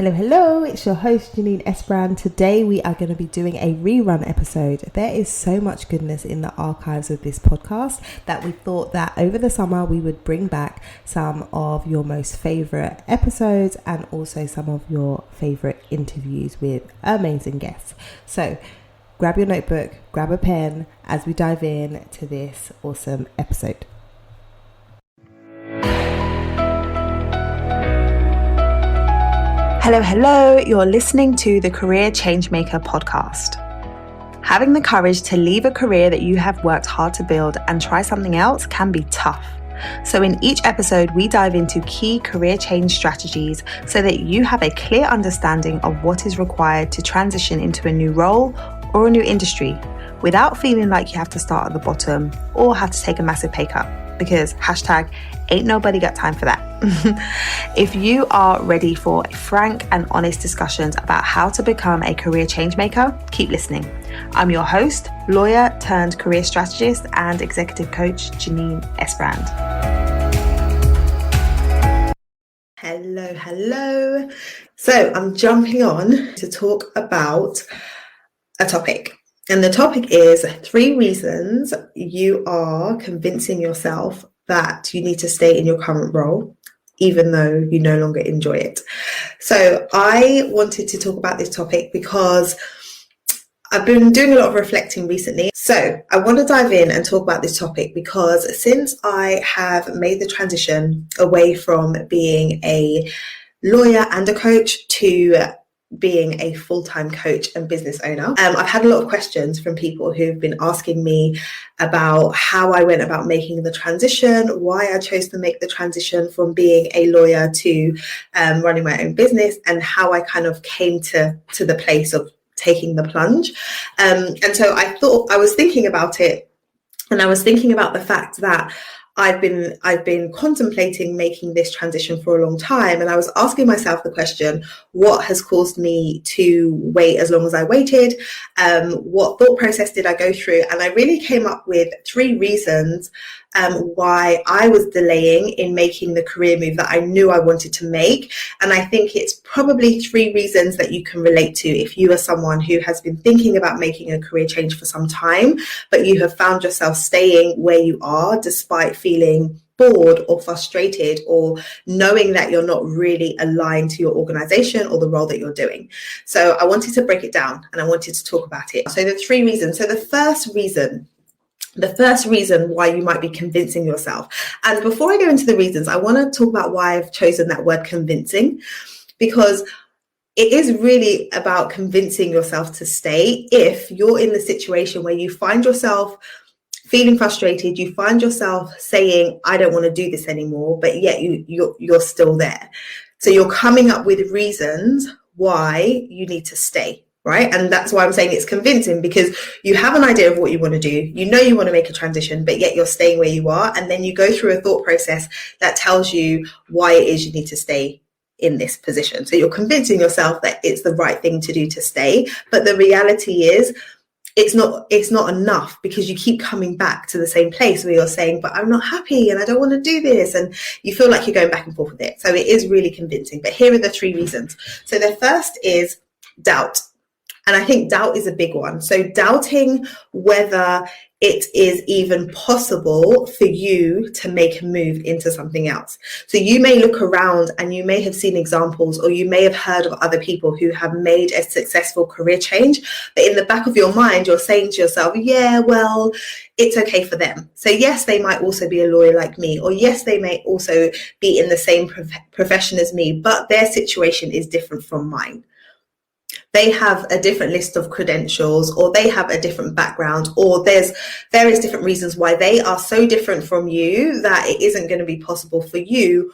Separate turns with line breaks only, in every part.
Hello, it's your host Janine Esbrand. Today we are going to be doing a rerun episode. There is so much goodness in the archives of this podcast that we thought that over the summer we would bring back some of your most favorite episodes and also some of your favorite interviews with amazing guests. So grab your notebook, grab a pen as we dive in to this awesome episode.
Hello, you're listening to the Career Changemaker podcast. Having the courage to leave a career that you have worked hard to build and try something else can be tough. So in each episode, we dive into key career change strategies so that you have a clear understanding of what is required to transition into a new role or a new industry without feeling like you have to start at the bottom or have to take a massive pay cut, because #ain't nobody got time for that. If you are ready for frank and honest discussions about how to become a career change maker, keep listening. I'm your host, lawyer turned career strategist and executive coach, Janine Esbrand.
Hello. So I'm jumping on to talk about a topic. And the topic is 3 reasons you are convincing yourself that you need to stay in your current role, even though you no longer enjoy it. So I wanted to talk about this topic because I've been doing a lot of reflecting recently. So I want to dive in and talk about this topic because since I have made the transition away from being a lawyer and a coach to being a full-time coach and business owner, I've had a lot of questions from people who've been asking me about how I went about making the transition, why I chose to make the transition from being a lawyer to running my own business, and how I kind of came to the place of taking the plunge. And so I was thinking about it, and I was thinking about the fact that I've been contemplating making this transition for a long time, and I was asking myself the question, what has caused me to wait as long as I waited? What thought process did I go through? And I really came up with 3 reasons why I was delaying in making the career move that I knew I wanted to make. And I think it's probably 3 reasons that you can relate to if you are someone who has been thinking about making a career change for some time, but you have found yourself staying where you are despite feeling bored or frustrated or knowing that you're not really aligned to your organization or the role that you're doing. So I wanted to break it down and I wanted to talk about it. So the 3 reasons. So the first reason why you might be convincing yourself. And before I go into the reasons, I want to talk about why I've chosen that word convincing, because it is really about convincing yourself to stay if you're in the situation where you find yourself feeling frustrated, you find yourself saying, I don't want to do this anymore, but yet you're still there. So you're coming up with reasons why you need to stay. Right. And that's why I'm saying it's convincing, because you have an idea of what you want to do. You know you want to make a transition, but yet you're staying where you are. And then you go through a thought process that tells you why it is you need to stay in this position. So you're convincing yourself that it's the right thing to do to stay. But the reality is it's not enough, because you keep coming back to the same place where you're saying, but I'm not happy and I don't want to do this. And you feel like you're going back and forth with it. So it is really convincing. But here are the 3 reasons. So the first is doubt. And I think doubt is a big one. So doubting whether it is even possible for you to make a move into something else. So you may look around and you may have seen examples, or you may have heard of other people who have made a successful career change. But in the back of your mind, you're saying to yourself, yeah, well, it's okay for them. So yes, they might also be a lawyer like me, or yes, they may also be in the same profession as me, but their situation is different from mine. They have a different list of credentials, or they have a different background, or there's various different reasons why they are so different from you that it isn't going to be possible for you,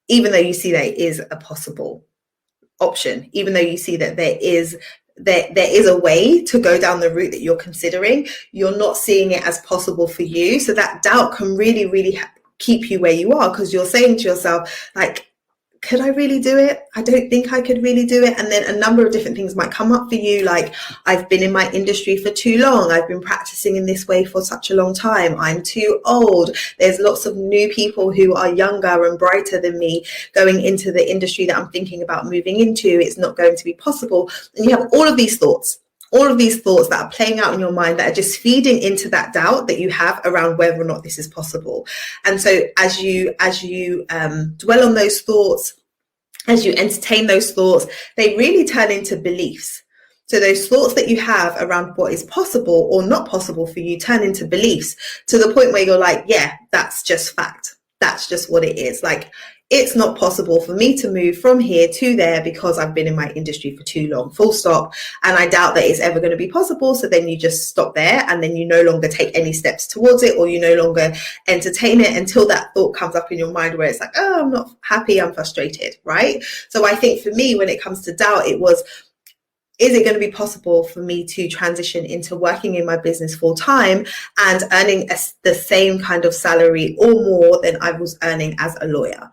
even though you see that it is a possible option, even though you see that there is a way to go down the route that you're considering. You're not seeing it as possible for you. So that doubt can really, really keep you where you are, because you're saying to yourself, like, could I really do it? I don't think I could really do it. And then a number of different things might come up for you, like, I've been in my industry for too long. I've been practicing in this way for such a long time. I'm too old. There's lots of new people who are younger and brighter than me going into the industry that I'm thinking about moving into. It's not going to be possible. And you have all of these thoughts that are playing out in your mind that are just feeding into that doubt that you have around whether or not this is possible. And so as you dwell on those thoughts, as you entertain those thoughts, they really turn into beliefs. So those thoughts that you have around what is possible or not possible for you turn into beliefs, to the point where you're like, yeah, that's just fact. That's just what it is. Like, it's not possible for me to move from here to there because I've been in my industry for too long, full stop. And I doubt that it's ever going to be possible. So then you just stop there, and then you no longer take any steps towards it, or you no longer entertain it until that thought comes up in your mind where it's like, oh, I'm not happy, I'm frustrated, right? So I think for me, when it comes to doubt, it was, is it going to be possible for me to transition into working in my business full time and earning the same kind of salary or more than I was earning as a lawyer?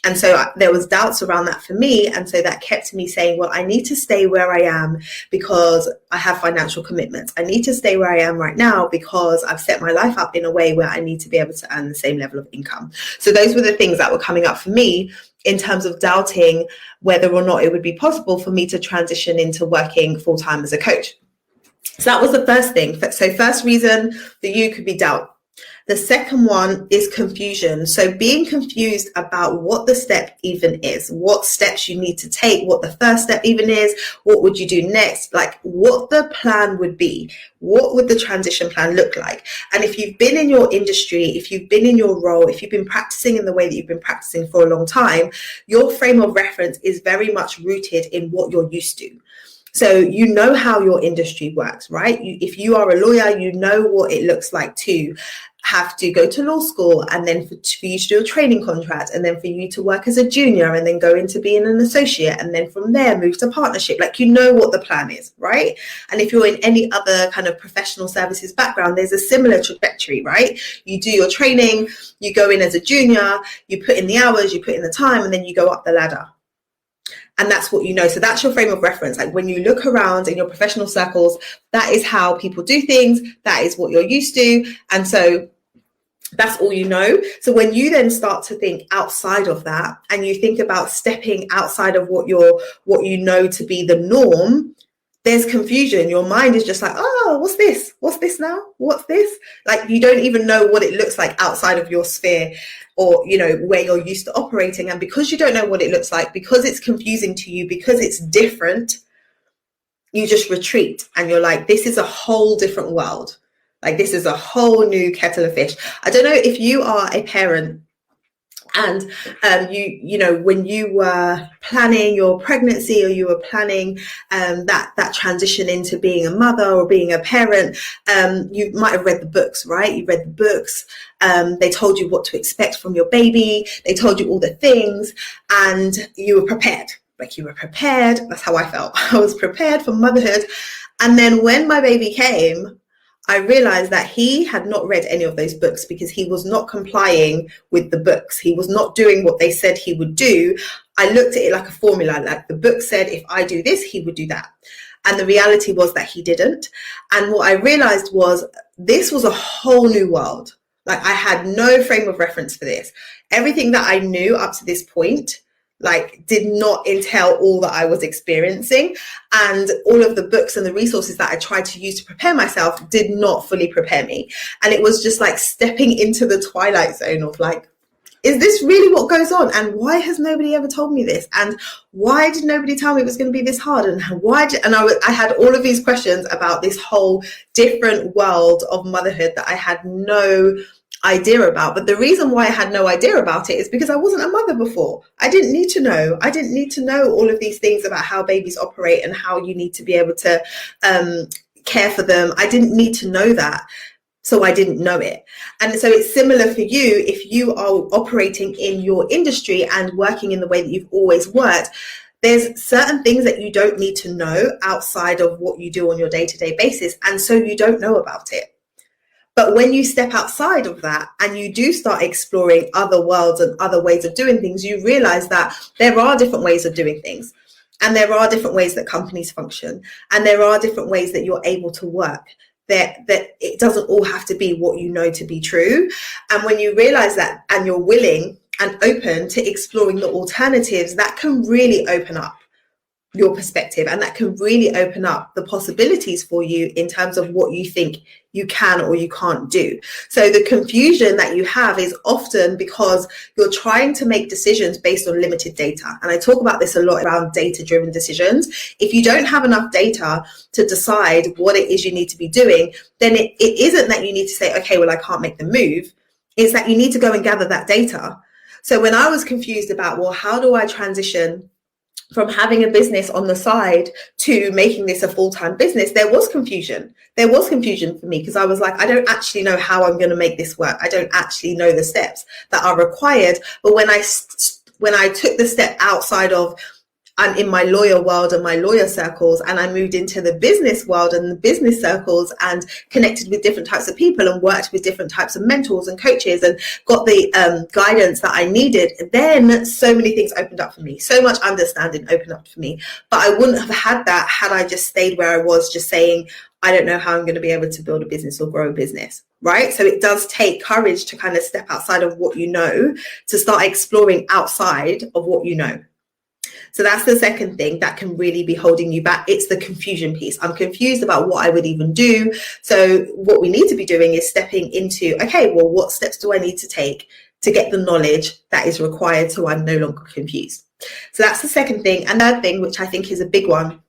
And so there was doubts around that for me. And so that kept me saying, well, I need to stay where I am because I have financial commitments. I need to stay where I am right now because I've set my life up in a way where I need to be able to earn the same level of income. So those were the things that were coming up for me in terms of doubting whether or not it would be possible for me to transition into working full time as a coach. So that was the first thing. So first reason for you could be doubt. The second one is confusion. So being confused about what the step even is, what steps you need to take, what the first step even is, what would you do next, like what the plan would be, what would the transition plan look like? And if you've been in your industry, if you've been in your role, if you've been practicing in the way that you've been practicing for a long time, your frame of reference is very much rooted in what you're used to. So you know how your industry works, right? If you are a lawyer, you know what it looks like to have to go to law school, and then for you to do a training contract, and then for you to work as a junior and then go into being an associate, and then from there move to partnership. Like, you know what the plan is, right? And if you're in any other kind of professional services background, there's a similar trajectory, right? You do your training, you go in as a junior, you put in the hours, you put in the time, and then you go up the ladder. And that's what you know. So that's your frame of reference. Like, when you look around in your professional circles, that is how people do things. That is what you're used to. And so that's all you know. So when you then start to think outside of that, and you think about stepping outside of what you know to be the norm, there's confusion. Your mind is just like, oh, what's this? What's this now? What's this? Like, you don't even know what it looks like outside of your sphere, or, you know, where you're used to operating. And because you don't know what it looks like, because it's confusing to you, because it's different, you just retreat, and you're like, this is a whole different world. Like, this is a whole new kettle of fish. I don't know if you are a parent, and you know, when you were planning your pregnancy, or you were planning that transition into being a mother or being a parent, you might have read the books, right? You read the books. They told you what to expect from your baby. They told you all the things, and you were prepared. Like, you were prepared. That's how I felt. I was prepared for motherhood. And then when my baby came, I realized that he had not read any of those books, because he was not complying with the books. He was not doing what they said he would do. I looked at it like a formula. Like, the book said, if I do this, he would do that. And the reality was that he didn't. And what I realized was, this was a whole new world. Like, I had no frame of reference for this. Everything that I knew up to this point, like, did not entail all that I was experiencing. And all of the books and the resources that I tried to use to prepare myself did not fully prepare me. And it was just like stepping into the twilight zone of like, is this really what goes on? And why has nobody ever told me this? And why did nobody tell me it was going to be this hard? And I had all of these questions about this whole different world of motherhood that I had no idea about. But the reason why I had no idea about it is because I wasn't a mother before. I didn't need to know. I didn't need to know all of these things about how babies operate and how you need to be able to care for them. I didn't need to know that. So I didn't know it. And so it's similar for you if you are operating in your industry and working in the way that you've always worked. There's certain things that you don't need to know outside of what you do on your day-to-day basis. And so you don't know about it. But when you step outside of that and you do start exploring other worlds and other ways of doing things, you realize that there are different ways of doing things. And there are different ways that companies function. And there are different ways that you're able to work. That it doesn't all have to be what you know to be true. And when you realize that and you're willing and open to exploring the alternatives, that can really open up your perspective, and that can really open up the possibilities for you in terms of what you think you can or you can't do. So the confusion that you have is often because you're trying to make decisions based on limited data. And I talk about this a lot around data-driven decisions. If you don't have enough data to decide what it is you need to be doing, then it isn't that you need to say, okay, well, I can't make the move. It's that you need to go and gather that data. So when I was confused about, well, how do I transition from having a business on the side to making this a full-time business, there was confusion. There was confusion for me because I was like, I don't actually know how I'm going to make this work. I don't actually know the steps that are required. But when I took the step outside of, I'm in my lawyer world and my lawyer circles, and I moved into the business world and the business circles and connected with different types of people and worked with different types of mentors and coaches and got the guidance that I needed, then so many things opened up for me. So much understanding opened up for me. But I wouldn't have had that had I just stayed where I was, just saying, I don't know how I'm going to be able to build a business or grow a business, right? So it does take courage to kind of step outside of what you know, to start exploring outside of what you know. So that's the second thing that can really be holding you back. It's the confusion piece. I'm confused about what I would even do. So what we need to be doing is stepping into, okay, well, what steps do I need to take to get the knowledge that is required so I'm no longer confused? So that's the second thing. And third thing, which I think is a big one,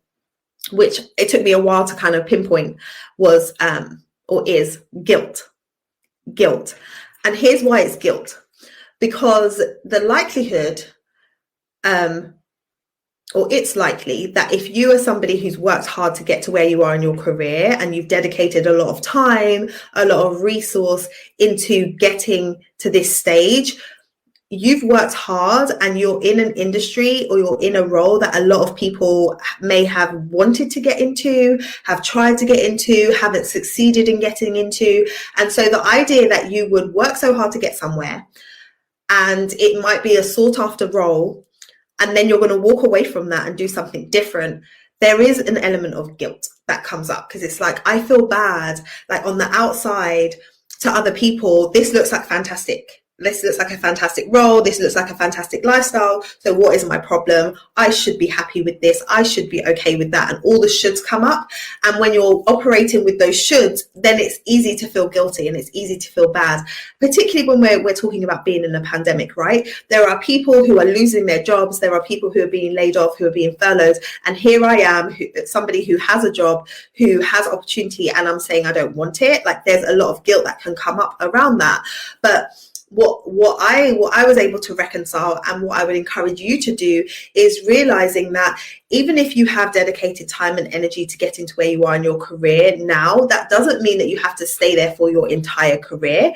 which it took me a while to kind of pinpoint, was is guilt. Guilt. And here's why it's guilt. Because the likelihood, or it's likely that if you are somebody who's worked hard to get to where you are in your career and you've dedicated a lot of time, a lot of resource into getting to this stage, you've worked hard and you're in an industry or you're in a role that a lot of people may have wanted to get into, have tried to get into, haven't succeeded in getting into. And so the idea that you would work so hard to get somewhere and it might be a sought after role, and then you're going to walk away from that and do something different, there is an element of guilt that comes up, because it's like, I feel bad, like on the outside to other people, this looks like fantastic. This looks like a fantastic role. This looks like a fantastic lifestyle. So what is my problem? I should be happy with this. I should be okay with that. And all the shoulds come up. And when you're operating with those shoulds, then it's easy to feel guilty and it's easy to feel bad, particularly when we're talking about being in a pandemic, right? There are people who are losing their jobs. There are people who are being laid off, who are being furloughed. And here I am, somebody who has a job, who has opportunity, and I'm saying I don't want it. Like, there's a lot of guilt that can come up around that. But what I was able to reconcile, and what I would encourage you to do, is realizing that even if you have dedicated time and energy to getting to where you are in your career now, that doesn't mean that you have to stay there for your entire career.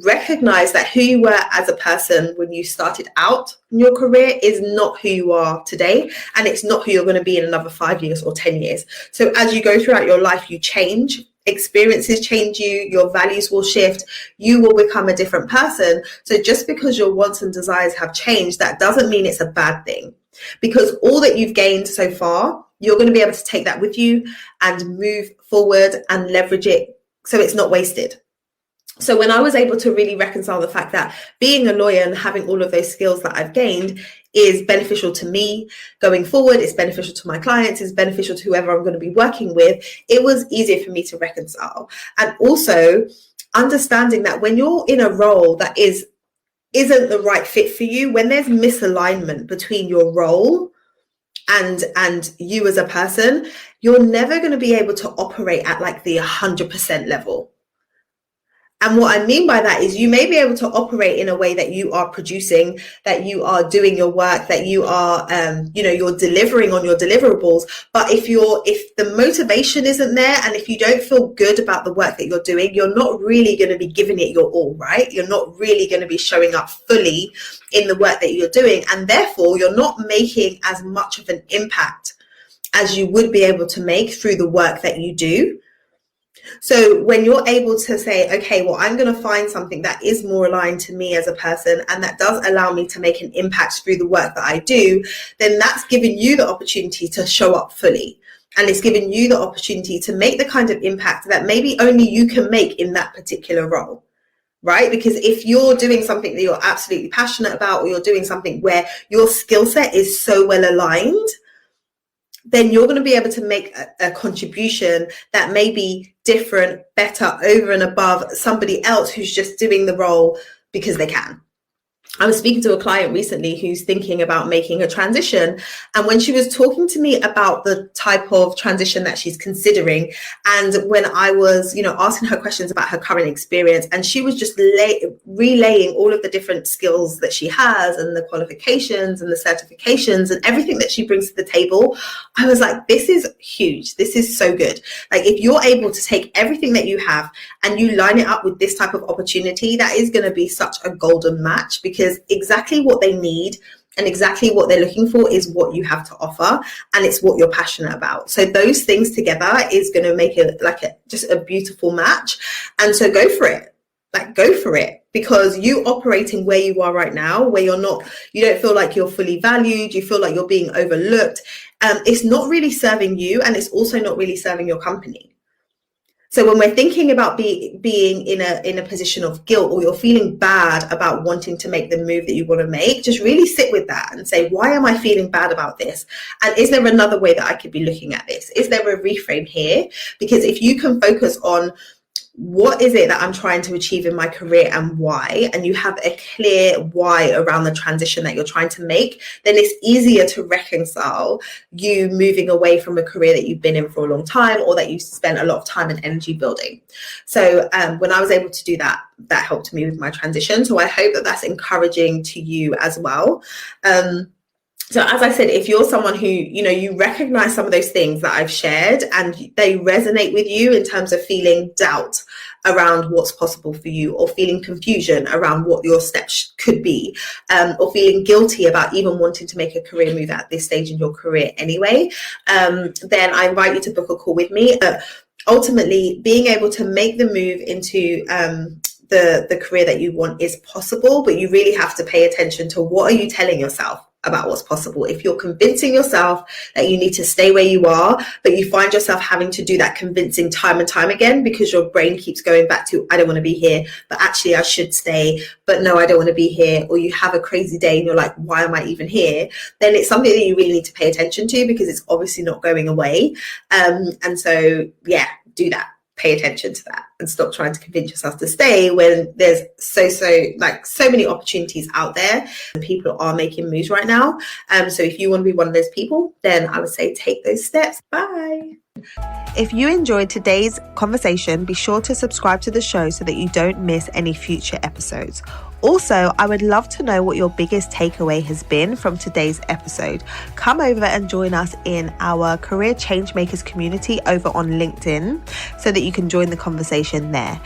Recognize that who you were as a person when you started out in your career is not who you are today, and it's not who you're going to be in another 5 years or 10 years. So as you go throughout your life, you change. Experiences change you, your values will shift, you will become a different person. So just because your wants and desires have changed, that doesn't mean it's a bad thing, because all that you've gained so far, you're going to be able to take that with you and move forward and leverage it so it's not wasted. So when I was able to really reconcile the fact that being a lawyer and having all of those skills that I've gained is beneficial to me going forward, it's beneficial to my clients, it's beneficial to whoever I'm going to be working with, it was easier for me to reconcile. And also understanding that when you're in a role that isn't the right fit for you, when there's misalignment between your role and you as a person, you're never going to be able to operate at like the 100% level. And what I mean by that is you may be able to operate in a way that you are producing, that you are doing your work, that you are, you're delivering on your deliverables. But if the motivation isn't there, and if you don't feel good about the work that you're doing, you're not really going to be giving it your all, right? You're not really going to be showing up fully in the work that you're doing. And therefore, you're not making as much of an impact as you would be able to make through the work that you do. So when you're able to say, okay, well, I'm going to find something that is more aligned to me as a person and that does allow me to make an impact through the work that I do, then that's giving you the opportunity to show up fully. And it's giving you the opportunity to make the kind of impact that maybe only you can make in that particular role. Right? Because if you're doing something that you're absolutely passionate about, or you're doing something where your skill set is so well aligned, then you're going to be able to make a contribution that may be different, better, over and above somebody else who's just doing the role because they can. I was speaking to a client recently who's thinking about making a transition. And when she was talking to me about the type of transition that she's considering, and when I was, asking her questions about her current experience, and she was just relaying all of the different skills that she has and the qualifications and the certifications and everything that she brings to the table, I was like, this is huge. This is so good. Like, if you're able to take everything that you have and you line it up with this type of opportunity, that is going to be such a golden match, because exactly what they need and exactly what they're looking for is what you have to offer, and it's what you're passionate about. So those things together is going to make it just a beautiful match. And so go for it. Go for it, because you operating where you are right now, where you don't feel like you're fully valued, you feel like you're being overlooked. It's not really serving you, and it's also not really serving your company. So when we're thinking about being in a position of guilt, or you're feeling bad about wanting to make the move that you want to make, just really sit with that and say, why am I feeling bad about this? And is there another way that I could be looking at this? Is there a reframe here? Because if you can focus on what is it that I'm trying to achieve in my career and why, and you have a clear why around the transition that you're trying to make, then it's easier to reconcile you moving away from a career that you've been in for a long time, or that you spent a lot of time and energy building. So when I was able to do that, that helped me with my transition. So I hope that that's encouraging to you as well. So as I said, if you're someone who, you recognize some of those things that I've shared and they resonate with you in terms of feeling doubt around what's possible for you, or feeling confusion around what your steps could be, or feeling guilty about even wanting to make a career move at this stage in your career anyway, then I invite you to book a call with me. Ultimately, being able to make the move into the career that you want is possible, but you really have to pay attention to what are you telling yourself about what's possible. If you're convincing yourself that you need to stay where you are, but you find yourself having to do that convincing time and time again, because your brain keeps going back to, I don't want to be here, but actually I should stay, but no, I don't want to be here, or you have a crazy day and you're like, why am I even here? Then it's something that you really need to pay attention to, because it's obviously not going away. And so, do that. Pay attention to that and stop trying to convince yourself to stay when there's so many opportunities out there and people are making moves right now. So if you want to be one of those people, then I would say take those steps. Bye.
If you enjoyed today's conversation, be sure to subscribe to the show so that you don't miss any future episodes. Also, I would love to know what your biggest takeaway has been from today's episode. Come over and join us in our Career Changemakers community over on LinkedIn so that you can join the conversation there.